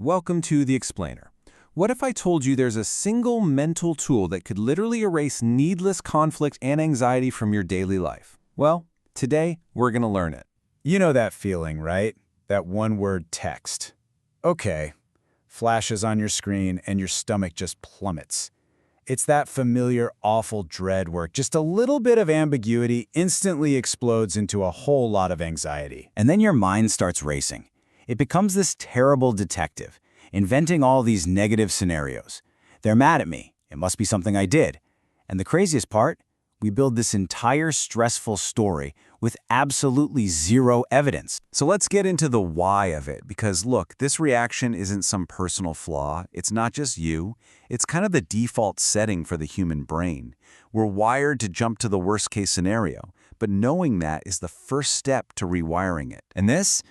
Welcome to The Explainer. What if I told you there's a single mental tool that could literally erase needless conflict and anxiety from your daily life? Well, today we're going to learn it. You know that feeling, right? That one-word text. Okay. Flashes on your screen and your stomach just plummets. It's that familiar, awful dread where just a little bit of ambiguity instantly explodes into a whole lot of anxiety. And then your mind starts racing. It becomes this terrible detective, inventing all these negative scenarios. They're mad at me. It must be something I did. And the craziest part? We build this entire stressful story with absolutely zero evidence. So let's get into the why of it, because look, this reaction isn't some personal flaw. It's not just you. It's kind of the default setting for the human brain. We're wired to jump to the worst-case scenario, but knowing that is the first step to rewiring it. And this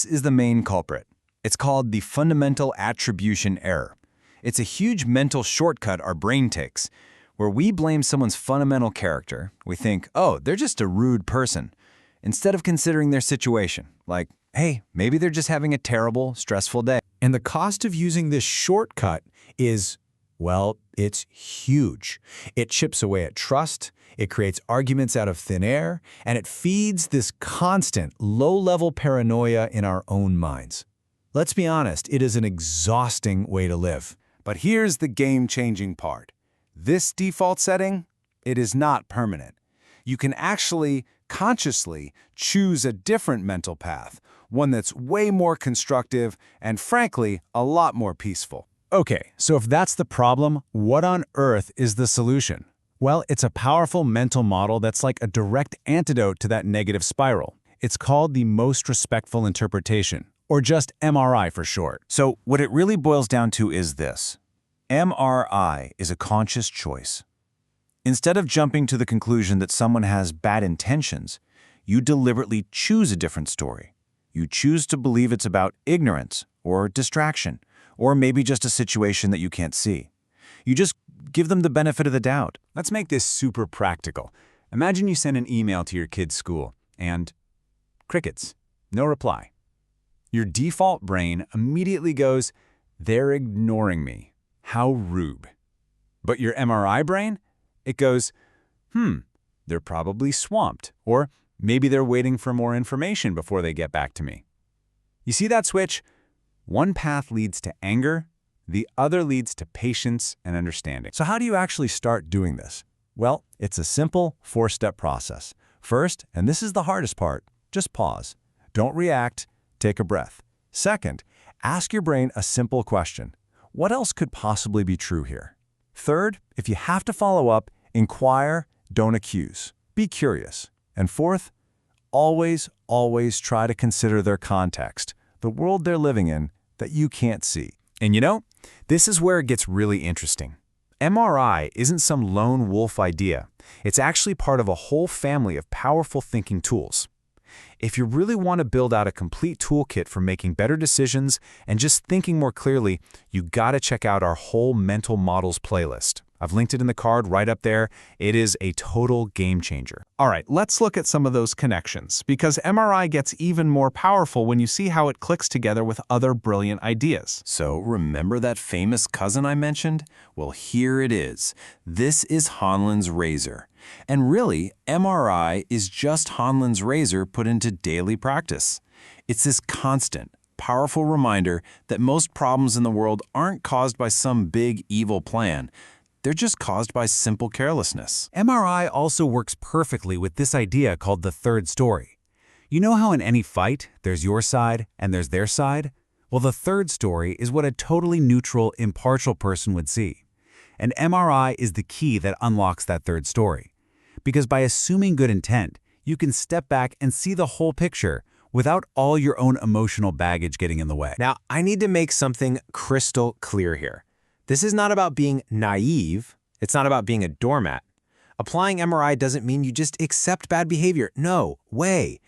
is the main culprit. It's called the fundamental attribution error. It's a huge mental shortcut our brain takes, where we blame someone's fundamental character. We think, oh, they're just a rude person, instead of considering their situation. Like, hey, maybe they're just having a terrible, stressful day. And the cost of using this shortcut is, well, it's huge. It chips away at trust, it creates arguments out of thin air, and it feeds this constant, low-level paranoia in our own minds. Let's be honest, it is an exhausting way to live. But here's the game-changing part. This default setting, it is not permanent. You can actually, consciously, choose a different mental path, one that's way more constructive and, frankly, a lot more peaceful. Okay, so if that's the problem, what on earth is the solution? Well, it's a powerful mental model that's like a direct antidote to that negative spiral. It's called the most respectful interpretation, or just MRI for short. So what it really boils down to is this. MRI is a conscious choice. Instead of jumping to the conclusion that someone has bad intentions, you deliberately choose a different story. You choose to believe it's about ignorance or distraction, or maybe just a situation that you can't see. You just give them the benefit of the doubt. Let's make this super practical. Imagine you send an email to your kid's school, and crickets, no reply. Your default brain immediately goes, they're ignoring me. How rude. But your MRI brain, it goes, they're probably swamped, or maybe they're waiting for more information before they get back to me. You see that switch? One path leads to anger, the other leads to patience and understanding. So how do you actually start doing this? Well, it's a simple four-step process. First, and this is the hardest part, just pause. Don't react, take a breath. Second, ask your brain a simple question. What else could possibly be true here? Third, if you have to follow up, inquire, don't accuse. Be curious. And fourth, always try to consider their context, the world they're living in that you can't see. And you know, this is where it gets really interesting. MRI isn't some lone wolf idea. It's actually part of a whole family of powerful thinking tools. If you really want to build out a complete toolkit for making better decisions and just thinking more clearly, you gotta check out our whole mental models playlist. I've linked it in the card right up there. It is a total game changer. All right, let's look at some of those connections, because MRI gets even more powerful when you see how it clicks together with other brilliant ideas. So remember that famous cousin I mentioned? Well, here it is. This is Hanlon's razor. And really, MRI is just Hanlon's razor put into daily practice. It's this constant, powerful reminder that most problems in the world aren't caused by some big evil plan. They're just caused by simple carelessness. MRI also works perfectly with this idea called the third story. You know how in any fight, there's your side and there's their side? Well, the third story is what a totally neutral, impartial person would see. And MRI is the key that unlocks that third story. Because by assuming good intent, you can step back and see the whole picture without all your own emotional baggage getting in the way. Now, I need to make something crystal clear here. This is not about being naive. It's not about being a doormat. Applying MRI doesn't mean you just accept bad behavior. No way.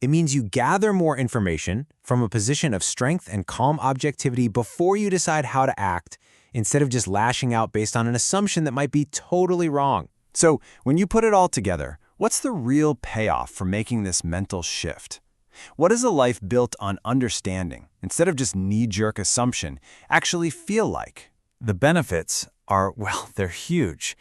It means you gather more information from a position of strength and calm objectivity before you decide how to act, instead of just lashing out based on an assumption that might be totally wrong. So when you put it all together, what's the real payoff for making this mental shift? What does a life built on understanding, instead of just knee-jerk assumption, actually feel like? The benefits are, well, they're huge.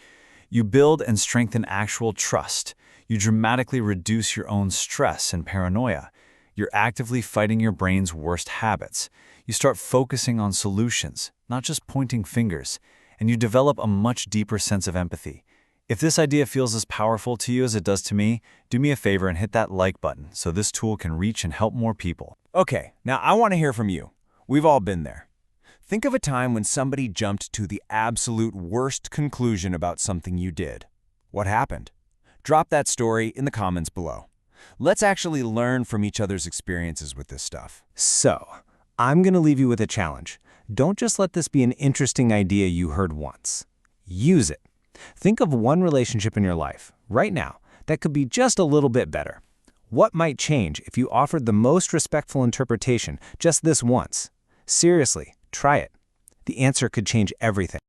You build and strengthen actual trust. You dramatically reduce your own stress and paranoia. You're actively fighting your brain's worst habits. You start focusing on solutions, not just pointing fingers, and you develop a much deeper sense of empathy. If this idea feels as powerful to you as it does to me, do me a favor and hit that like button so this tool can reach and help more people. Okay, now I want to hear from you. We've all been there. Think of a time when somebody jumped to the absolute worst conclusion about something you did. What happened? Drop that story in the comments below. Let's actually learn from each other's experiences with this stuff. So, I'm going to leave you with a challenge. Don't just let this be an interesting idea you heard once. Use it. Think of one relationship in your life, right now, that could be just a little bit better. What might change if you offered the most respectful interpretation just this once? Seriously, try it. The answer could change everything.